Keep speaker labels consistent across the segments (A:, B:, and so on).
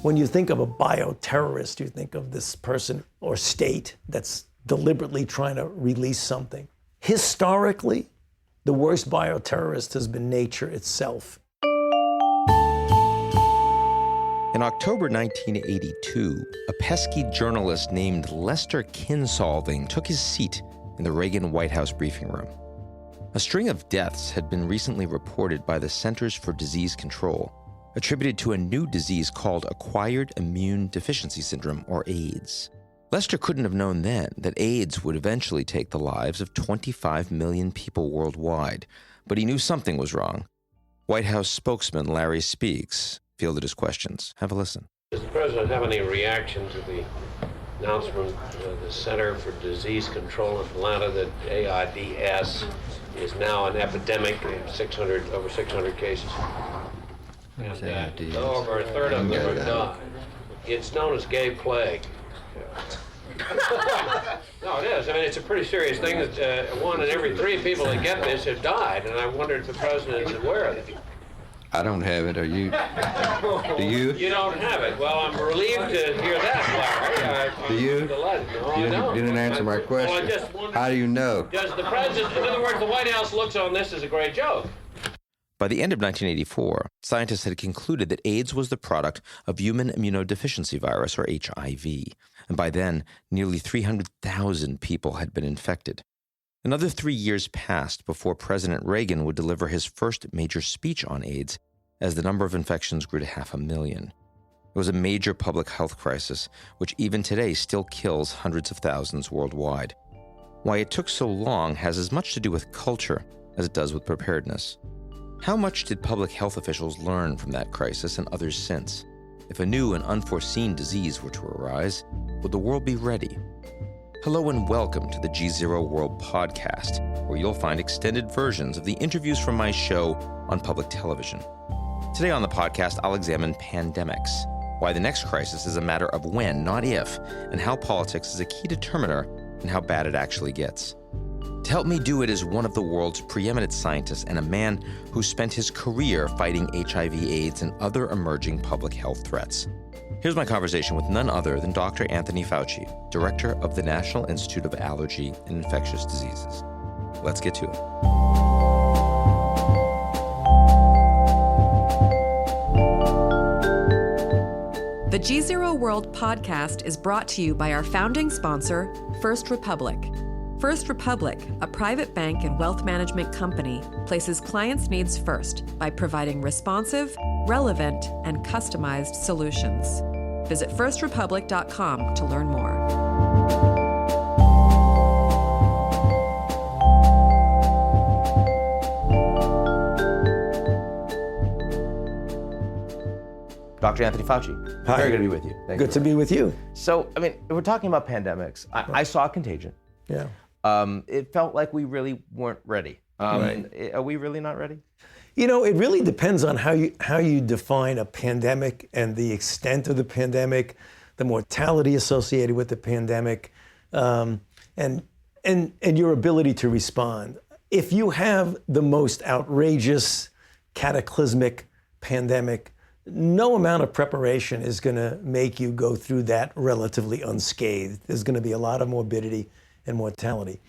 A: When you think of a bioterrorist, you think of this person or state that's deliberately trying to release something. Historically, the worst bioterrorist has been nature itself.
B: In October 1982, a pesky journalist named Lester Kinsolving took his seat in the Reagan White House briefing room. A string of deaths had been recently reported by the Centers for Disease Control, attributed to a new disease called Acquired Immune Deficiency Syndrome, or AIDS. Lester couldn't have known then that AIDS would eventually take the lives of 25 million people worldwide, but he knew something was wrong. White House spokesman Larry Speakes fielded his questions. Have a listen.
C: Does the president have any reaction to the announcement of the Center for Disease Control in Atlanta that AIDS is now an epidemic, over 600 cases? And over a third of them are died. It's known as gay plague. No, it is. I mean, it's a pretty serious thing that 1 in every 3 people that get this have died, and I wondered if the president is aware of it.
D: I don't have it. Are you? Do you?
C: You don't have it. Well, I'm relieved to hear that, Larry.
D: Do you?
C: I'm delighted. No, I don't.
D: You didn't answer my question.
C: Well, I just wondered,
D: how do you know?
C: Does the president, in other words, the White House looks on this as a great joke.
B: By the end of 1984, scientists had concluded that AIDS was the product of human immunodeficiency virus, or HIV. And by then, nearly 300,000 people had been infected. Another 3 years passed before President Reagan would deliver his first major speech on AIDS, as the number of infections grew to 500,000. It was a major public health crisis, which even today still kills hundreds of thousands worldwide. Why it took so long has as much to do with culture as it does with preparedness. How much did public health officials learn from that crisis and others since? If a new and unforeseen disease were to arise, would the world be ready? Hello and welcome to the GZERO World Podcast, where you'll find extended versions of the interviews from my show on public television. Today on the podcast, I'll examine pandemics, why the next crisis is a matter of when, not if, and how politics is a key determiner in how bad it actually gets. To help me do it is one of the world's preeminent scientists and a man who spent his career fighting HIV/AIDS and other emerging public health threats. Here's my conversation with none other than Dr. Anthony Fauci, director of the National Institute of Allergy and Infectious Diseases. Let's get to it.
E: The GZERO World Podcast is brought to you by our founding sponsor, First Republic. First Republic, a private bank and wealth management company, places clients' needs first by providing responsive, relevant, and customized solutions. Visit firstrepublic.com to learn more.
B: Dr. Anthony Fauci.
A: Hi.
B: Very good to be with you.
A: Good to be with you.
B: So, I mean, if we're talking about pandemics, I saw Contagion.
A: Yeah.
B: It felt like we really weren't ready.
A: Right.
B: Are we really not ready?
A: You know, it really depends on how you define a pandemic and the extent of the pandemic, the mortality associated with the pandemic, and your ability to respond. If you have the most outrageous, cataclysmic pandemic, no amount of preparation is going to make you go through that relatively unscathed. There's going to be a lot of morbidity and mortality.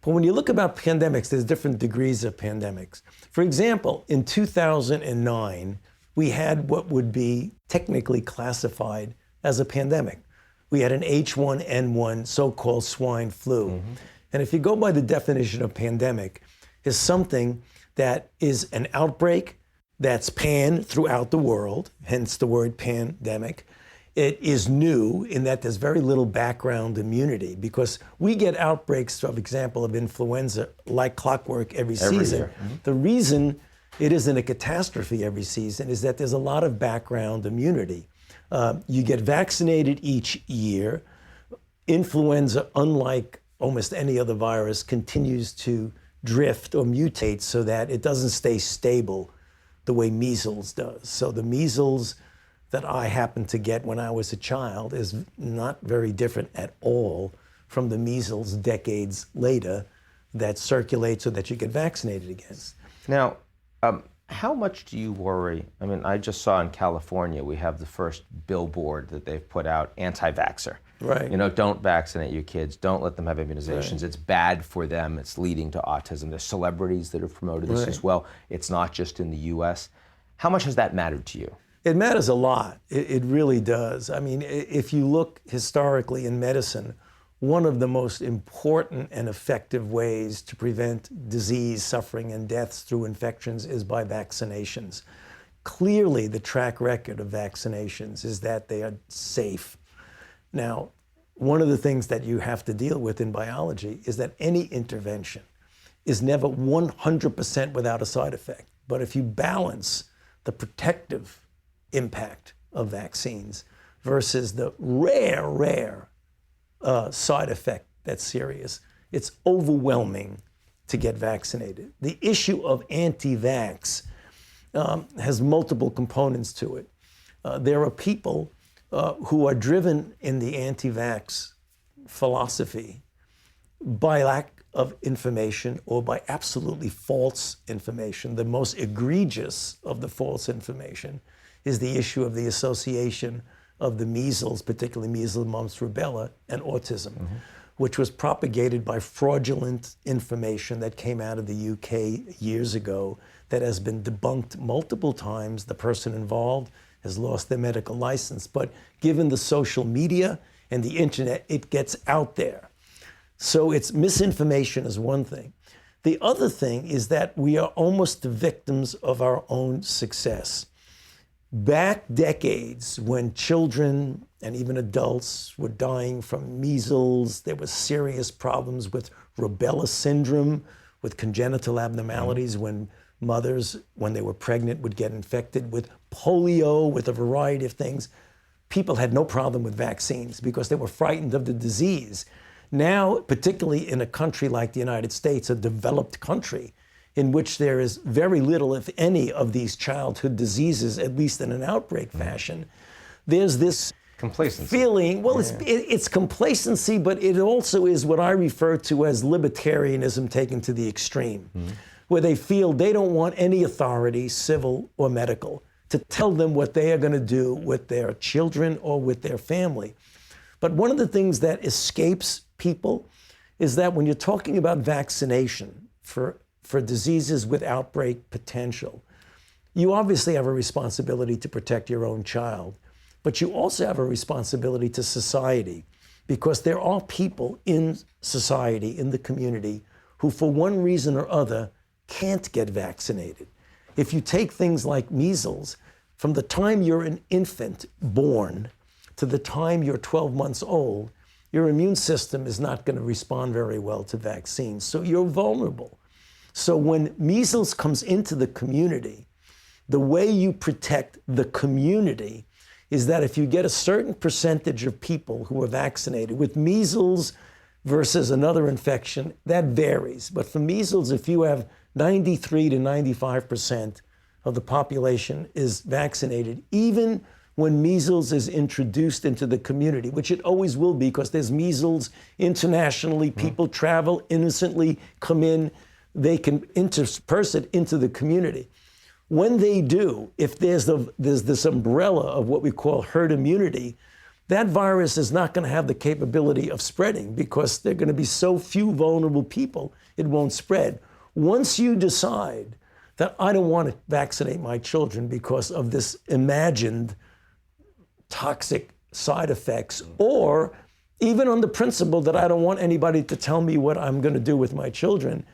A: But when you look about pandemics, there's different degrees of pandemics. For example, in 2009, we had what would be technically classified as a pandemic. We had an H1N1 so-called swine flu. Mm-hmm. And if you go by the definition of pandemic, is something that is an outbreak that's pan throughout the world, hence the word pandemic. It is new in that there's very little background immunity because we get outbreaks, for example, of influenza like clockwork every season.
B: Year. Mm-hmm.
A: The reason it isn't a catastrophe every season is that there's a lot of background immunity. You get vaccinated each year. Influenza, unlike almost any other virus, continues to drift or mutate so that it doesn't stay stable the way measles does. So the measles that I happened to get when I was a child is not very different at all from the measles decades later that circulate so that you get vaccinated against.
B: Now, How much do you worry? I mean, I just saw in California, we have the first billboard that they've put out, anti-vaxxer.
A: Right.
B: You know, don't vaccinate your kids. Don't let them have immunizations.
A: Right.
B: It's bad for them. It's leading to autism. There's celebrities that have promoted this as well. It's not just in the U.S. How much has that mattered to you?
A: It matters a lot. It really does. I mean, if you look historically in medicine, one of the most important and effective ways to prevent disease, suffering, and deaths through infections is by vaccinations. Clearly, the track record of vaccinations is that they are safe. Now, one of the things that you have to deal with in biology is that any intervention is never 100% without a side effect. But if you balance the protective impact of vaccines versus the rare side effect that's serious, it's overwhelming to get vaccinated. The issue of anti-vax has multiple components to it. There are people who are driven in the anti-vax philosophy by lack of information or by absolutely false information. The most egregious of the false information is the issue of the association of the measles, particularly measles, mumps, rubella, and autism, which was propagated by fraudulent information that came out of the UK years ago that has been debunked multiple times. The person involved has lost their medical license. But given the social media and the internet, it gets out there. So it's misinformation is one thing. The other thing is that we are almost the victims of our own success. Back decades when children and even adults were dying from measles, there were serious problems with rubella syndrome, with congenital abnormalities when mothers, when they were pregnant, would get infected with polio, with a variety of things. People had no problem with vaccines because they were frightened of the disease. Now, particularly in a country like the United States, a developed country, in which there is very little, if any, of these childhood diseases, at least in an outbreak fashion, there's this
B: complacency
A: feeling. Well, it's complacency, but it also is what I refer to as libertarianism taken to the extreme, where they feel they don't want any authority, civil or medical, to tell them what they are going to do with their children or with their family. But one of the things that escapes people is that when you're talking about vaccination for diseases with outbreak potential, you obviously have a responsibility to protect your own child, but you also have a responsibility to society, because there are people in society, in the community, who for one reason or other can't get vaccinated. If you take things like measles, from the time you're an infant born to the time you're 12 months old, your immune system is not going to respond very well to vaccines, so you're vulnerable. So when measles comes into the community, the way you protect the community is that if you get a certain percentage of people who are vaccinated with measles versus another infection, that varies. But for measles, if you have 93 to 95% of the population is vaccinated, even when measles is introduced into the community, which it always will be because there's measles internationally, people travel innocently, come in, they can intersperse it into the community. When they do, if there's this umbrella of what we call herd immunity, that virus is not going to have the capability of spreading because there are going to be so few vulnerable people, it won't spread. Once you decide that I don't want to vaccinate my children because of this imagined toxic side effects, or even on the principle that I don't want anybody to tell me what I'm going to do with my children,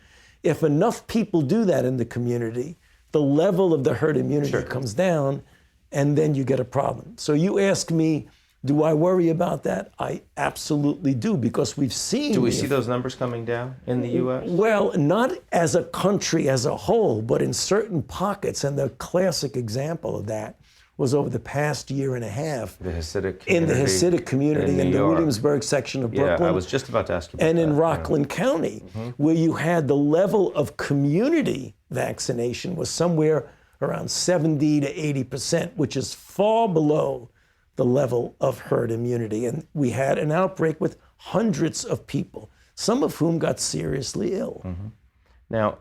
A: if enough people do that in the community, the level of the herd immunity comes down, and then you get a problem. So you ask me, do I worry about that? I absolutely do, because we've seen...
B: Do we see those numbers coming down in the U.S.?
A: Well, not as a country as a whole, but in certain pockets, and the classic example of that was over the past year and a half.
B: The Hasidic community.
A: In the Hasidic community in the Williamsburg section of Brooklyn.
B: Yeah, I was just about to ask you about
A: and
B: that.
A: in Rockland County, where you had the level of community vaccination was somewhere around 70 to 80%, which is far below the level of herd immunity. And we had an outbreak with hundreds of people, some of whom got seriously ill.
B: Now,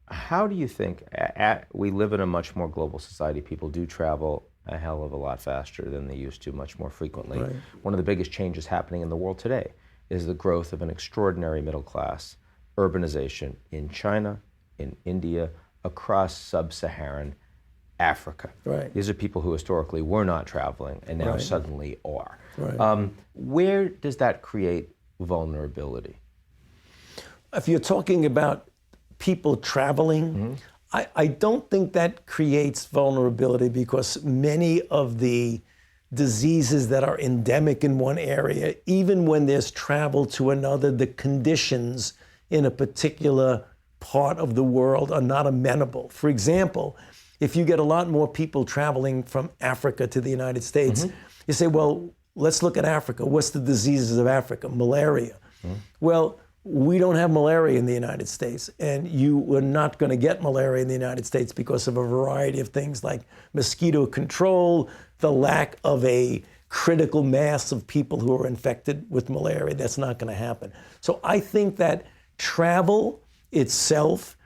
B: How do you think, we live in a much more global society, people do travel a hell of a lot faster than they used to, much more frequently.
A: Right.
B: One of the biggest changes happening in the world today is the growth of an extraordinary middle class, urbanization in China, in India, across sub-Saharan Africa.
A: Right.
B: These are people who historically were not traveling and now
A: Right.
B: suddenly are.
A: Right.
B: Where does that create vulnerability?
A: If you're talking about people traveling, I don't think that creates vulnerability, because many of the diseases that are endemic in one area, even when there's travel to another, the conditions in a particular part of the world are not amenable. For example, if you get a lot more people traveling from Africa to the United States, you say, well, let's look at Africa. What's the diseases of Africa? Malaria. Well, we don't have malaria in the United States, and you are not going to get malaria in the United States because of a variety of things like mosquito control, the lack of a critical mass of people who are infected with malaria. That's not going to happen. So I think that travel itself,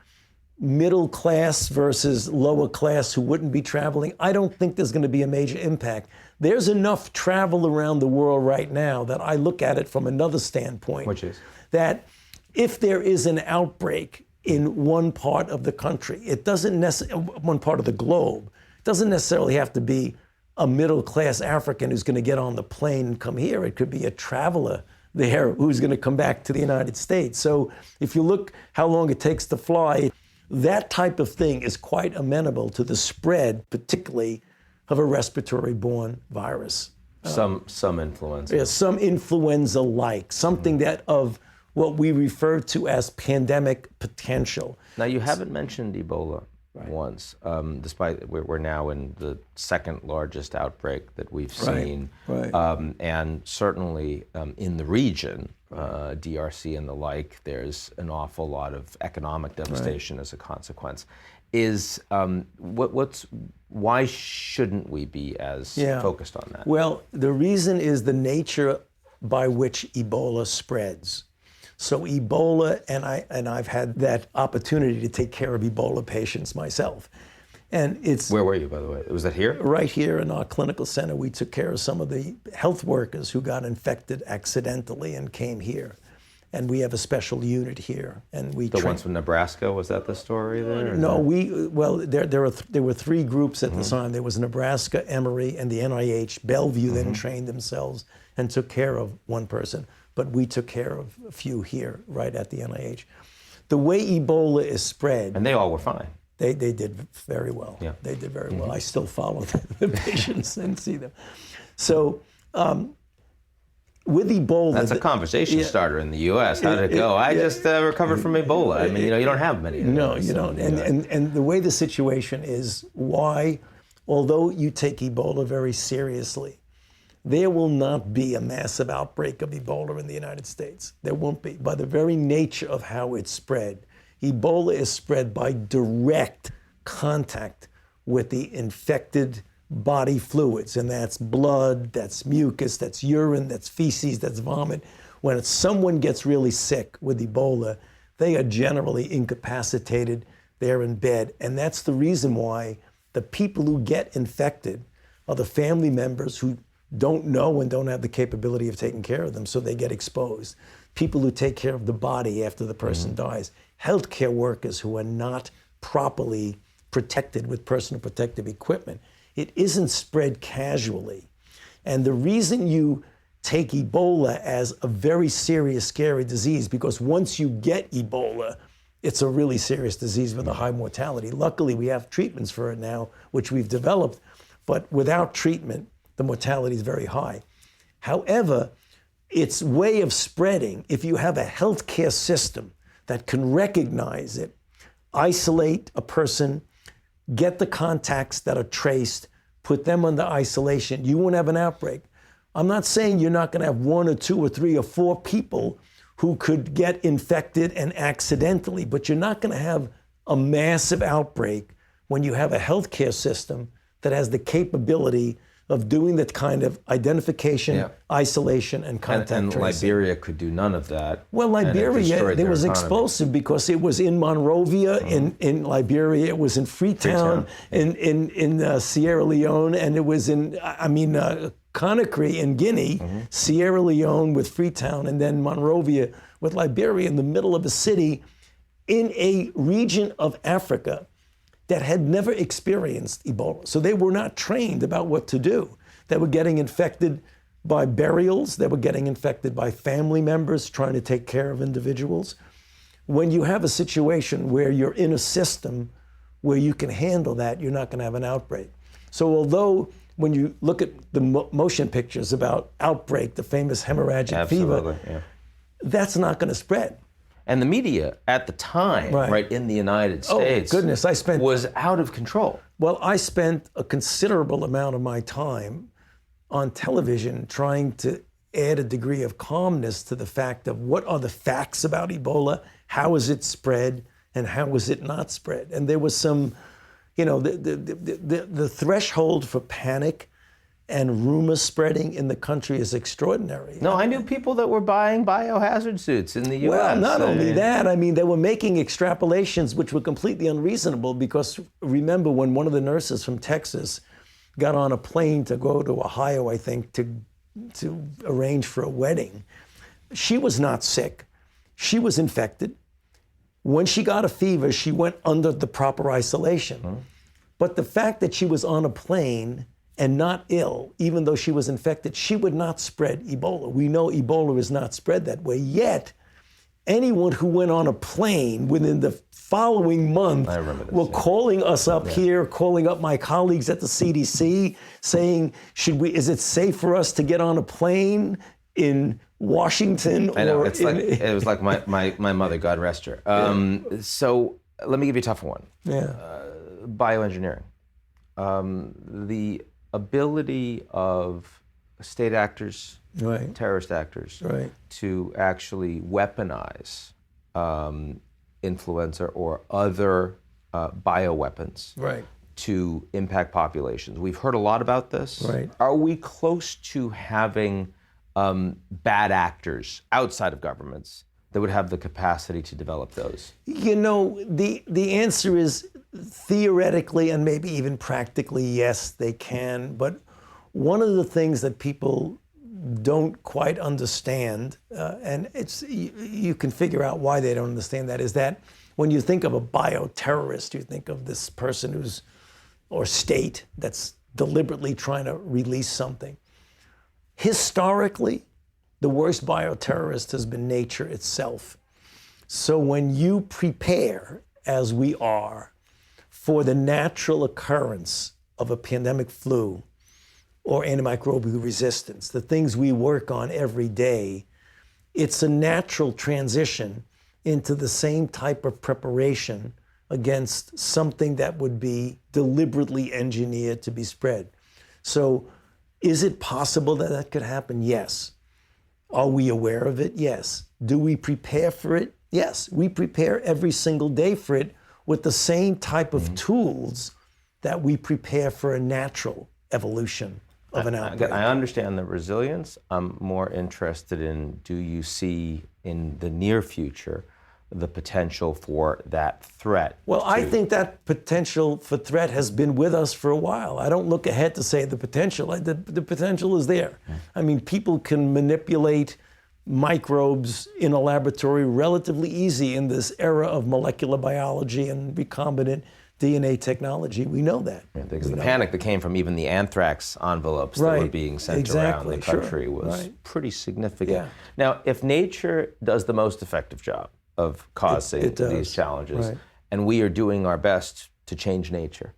A: middle class versus lower class who wouldn't be traveling, I don't think there's going to be a major impact. There's enough travel around the world right now that I look at it from another standpoint.
B: Which is?
A: That if there is an outbreak in one part of the country, it doesn't necessarily, one part of the globe, it doesn't necessarily have to be a middle class African who's going to get on the plane and come here. It could be a traveler there who's going to come back to the United States. So if you look how long it takes to fly, that type of thing is quite amenable to the spread, particularly of a respiratory-borne virus.
B: Some influenza.
A: Yeah, some influenza-like, something that of what we refer to as pandemic potential.
B: Now, you haven't mentioned Ebola once, despite we're now in the second largest outbreak that we've seen.
A: Right.
B: And certainly in the region, DRC and the like, there's an awful lot of economic devastation as a consequence. Why shouldn't we be as focused on that?
A: Well, the reason is the nature by which Ebola spreads. So Ebola, and I've had that opportunity to take care of Ebola patients myself. And it's...
B: Where were you, by the way? Was that here?
A: Right here in our clinical center. We took care of some of the health workers who got infected accidentally and came here. And we have a special unit here. And we
B: the ones from Nebraska, was that the story there?
A: No, there were three groups at the time. There was Nebraska, Emory, and the NIH. Bellevue then trained themselves and took care of one person. But we took care of a few here, right at the NIH. The way Ebola is spread...
B: And they all were fine.
A: They did very well.
B: Yeah.
A: They did very well. I still follow the patients and see them. So with Ebola...
B: That's a conversation starter in the U.S. How did it go? I just recovered from Ebola. I mean, you don't have many of those.
A: No, you don't. And the way the situation is, why, although you take Ebola very seriously, there will not be a massive outbreak of Ebola in the United States. There won't be. By the very nature of how it's spread, Ebola is spread by direct contact with the infected body fluids, and that's blood, that's mucus, that's urine, that's feces, that's vomit. When someone gets really sick with Ebola, they are generally incapacitated, they're in bed, and that's the reason why the people who get infected are the family members who don't know and don't have the capability of taking care of them, so they get exposed. People who take care of the body after the person dies. Healthcare workers who are not properly protected with personal protective equipment. It isn't spread casually. And the reason you take Ebola as a very serious, scary disease, because once you get Ebola, it's a really serious disease with a high mortality. Luckily, we have treatments for it now, which we've developed, but without treatment, the mortality is very high. However, its way of spreading, if you have a healthcare system that can recognize it, isolate a person, get the contacts that are traced, put them under isolation, you won't have an outbreak. I'm not saying you're not going to have 1 or 2 or 3 or 4 people who could get infected and accidentally, but you're not going to have a massive outbreak when you have a healthcare system that has the capability of doing that kind of identification, isolation, and contact
B: and
A: tracing.
B: Liberia could do none of that.
A: Well, Liberia, there was explosive because it was in Monrovia, in Liberia, it was in Freetown. in Sierra Leone, and it was in, Conakry in Guinea, Sierra Leone with Freetown, and then Monrovia with Liberia, in the middle of a city in a region of Africa that had never experienced Ebola. So they were not trained about what to do. They were getting infected by burials. They were getting infected by family members trying to take care of individuals. When you have a situation where you're in a system where you can handle that, you're not going to have an outbreak. So although when you look at the motion pictures about outbreak, the famous hemorrhagic fever, that's not going to spread.
B: And the media at the time, right in the United States, was out of control.
A: Well, I spent a considerable amount of my time on television trying to add a degree of calmness to the fact of what are the facts about Ebola, how is it spread, and how is it not spread. And there was some, the threshold for panic and rumor spreading in the country is extraordinary.
B: No, I knew people that were buying biohazard suits in the U.S.
A: Well, not only that, they were making extrapolations which were completely unreasonable, because remember when one of the nurses from Texas got on a plane to go to Ohio, I think, to arrange for a wedding, she was not sick. She was infected. When she got a fever, she went under the proper isolation. But the fact that she was on a plane and not ill, even though she was infected, she would not spread Ebola. We know Ebola is not spread that way. Yet, anyone who went on a plane within the following month were calling us up here, calling up my colleagues at the CDC, saying, is it safe for us to get on a plane in Washington?
B: I know, it was like my mother, God rest her. So let me give you a tough one. Bioengineering. The ability of state actors, terrorist actors, to actually weaponize influenza or other bioweapons to impact populations. We've heard a lot about this. Are we close to having bad actors outside of governments that would have the capacity to develop those?
A: The answer is theoretically and maybe even practically, yes, they can. But one of the things that people don't quite understand, and you can figure out why they don't understand that, is that when you think of a bioterrorist, you think of this person or state that's deliberately trying to release something. Historically, the worst bioterrorist has been nature itself. So when you prepare, as we are, for the natural occurrence of a pandemic flu or antimicrobial resistance, the things we work on every day, it's a natural transition into the same type of preparation against something that would be deliberately engineered to be spread. So is it possible that that could happen? Yes. Are we aware of it? Yes. Do we prepare for it? Yes. We prepare every single day for it with the same type of tools that we prepare for a natural evolution of an outbreak.
B: I understand the resilience. I'm more interested in, do you see in the near future the potential for that threat?
A: Well, I think that potential for threat has been with us for a while. I don't look ahead to say the potential. The potential is there. People can manipulate microbes in a laboratory relatively easy in this era of molecular biology and recombinant DNA technology. We know that.
B: Because the panic that came from even the anthrax envelopes that were being sent around the country was pretty significant. Now, if nature does the most effective job of causing these challenges, and we are doing our best to change nature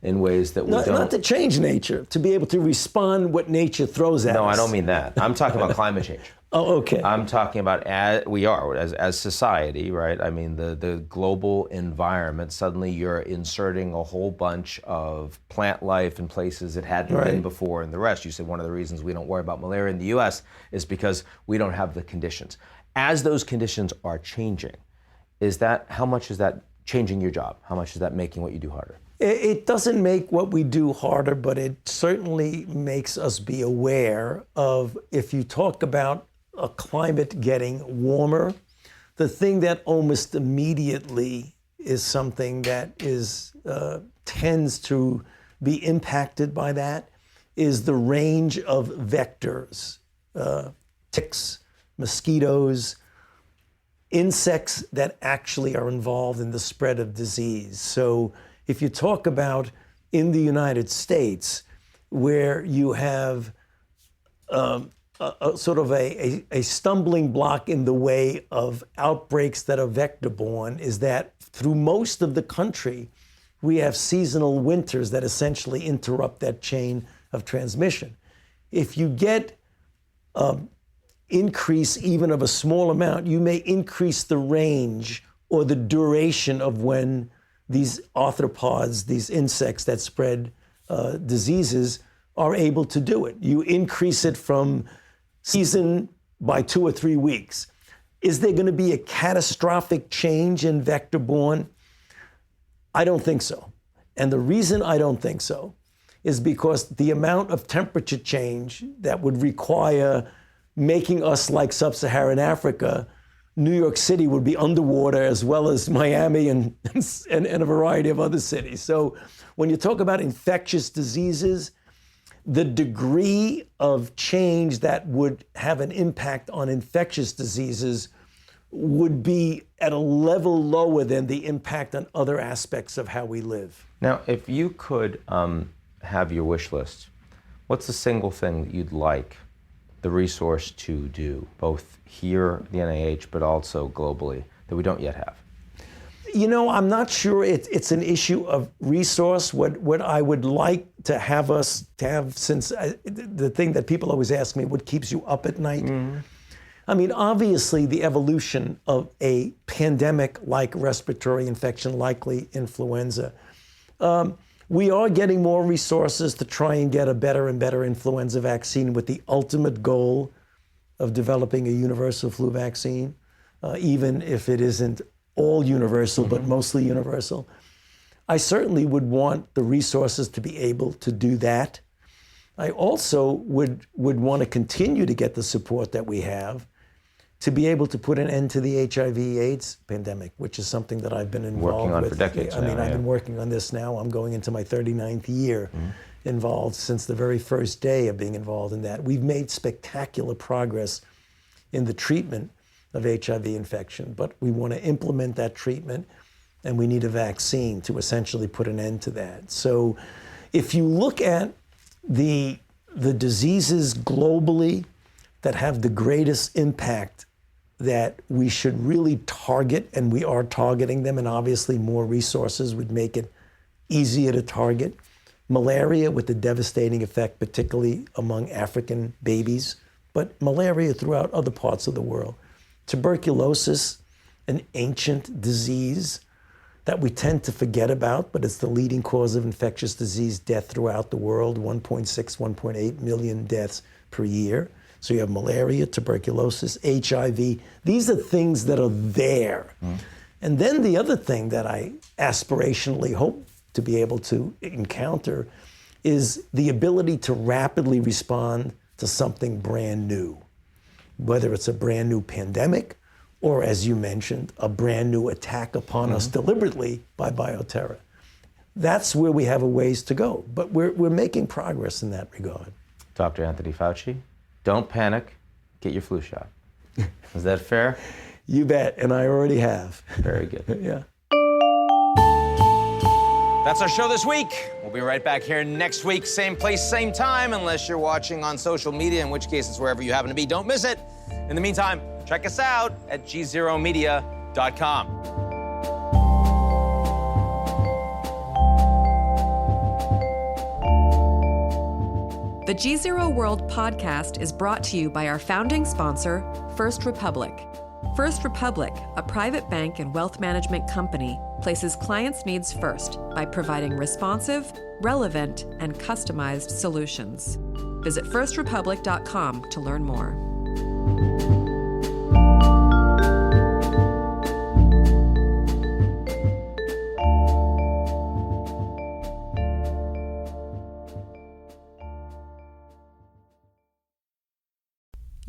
B: in ways that we don't...
A: Not to change nature, to be able to respond what nature throws at us.
B: No, I don't mean that. I'm talking about climate change.
A: Oh, okay.
B: I'm talking about as society, right? The global environment, suddenly you're inserting a whole bunch of plant life in places it hadn't been before and the rest. You said one of the reasons we don't worry about malaria in the US is because we don't have the conditions. As those conditions are changing, how much is that changing your job? How much is that making what you do harder?
A: It doesn't make what we do harder, but it certainly makes us be aware of, if you talk about a climate getting warmer, the thing that almost immediately is something that tends to be impacted by that is the range of vectors, ticks, mosquitoes, insects that actually are involved in the spread of disease. So if you talk about in the United States, where you have a sort of a stumbling block in the way of outbreaks that are vector-borne, is that through most of the country, we have seasonal winters that essentially interrupt that chain of transmission. If you get increase even of a small amount, you may increase the range or the duration of when these arthropods, these insects that spread diseases, are able to do it. You increase it from season by 2 or 3 weeks. Is there going to be a catastrophic change in vector-borne? I don't think so. And the reason I don't think so is because the amount of temperature change that would require making us like sub-Saharan Africa, New York City would be underwater, as well as Miami and a variety of other cities. So when you talk about infectious diseases, the degree of change that would have an impact on infectious diseases would be at a level lower than the impact on other aspects of how we live.
B: Now, if you could have your wish list, what's the single thing that you'd like the resource to do, both here at the NIH, but also globally, that we don't yet have?
A: You know, I'm not sure it's an issue of resource. What I would like to have us to have, since the thing that people always ask me, what keeps you up at night? Mm-hmm. I mean, obviously, the evolution of a pandemic like respiratory infection, likely influenza, we are getting more resources to try and get a better and better influenza vaccine, with the ultimate goal of developing a universal flu vaccine, even if it isn't all universal, but mostly universal. I certainly would want the resources to be able to do that. I also would want to continue to get the support that we have to be able to put an end to the HIV/AIDS pandemic, which is something that I've been involved
B: working on
A: with
B: for decades.
A: I mean, I've been working on this now. I'm going into my 39th year involved since the very first day of being involved in that. We've made spectacular progress in the treatment of HIV infection, but we want to implement that treatment, and we need a vaccine to essentially put an end to that. So if you look at the diseases globally that have the greatest impact that we should really target, and we are targeting them, and obviously more resources would make it easier to target. Malaria, with the devastating effect, particularly among African babies, but malaria throughout other parts of the world. Tuberculosis, an ancient disease that we tend to forget about, but it's the leading cause of infectious disease death throughout the world, 1.6, 1.8 million deaths per year. So you have malaria, tuberculosis, HIV. These are things that are there. And then the other thing that I aspirationally hope to be able to encounter is the ability to rapidly respond to something brand new, whether it's a brand new pandemic or, as you mentioned, a brand new attack upon us deliberately by bioterror. That's where we have a ways to go, but we're making progress in that regard.
B: Dr. Anthony Fauci, don't panic, get your flu shot. Is that fair?
A: You bet, and I already have.
B: Very good.
A: Yeah.
F: That's our show this week. We'll be right back here next week, same place, same time, unless you're watching on social media, in which case it's wherever you happen to be. Don't miss it. In the meantime, check us out at gzeromedia.com.
E: The GZERO World podcast is brought to you by our founding sponsor, First Republic. First Republic, a private bank and wealth management company, places clients' needs first by providing responsive, relevant, and customized solutions. Visit firstrepublic.com to learn more.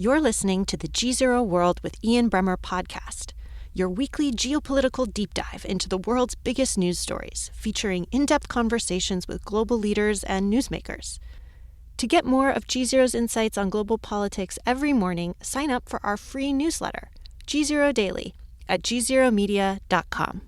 G: You're listening to the GZERO World with Ian Bremmer podcast, your weekly geopolitical deep dive into the world's biggest news stories, featuring in-depth conversations with global leaders and newsmakers. To get more of GZERO's insights on global politics every morning, sign up for our free newsletter, GZERO Daily, at gzeromedia.com.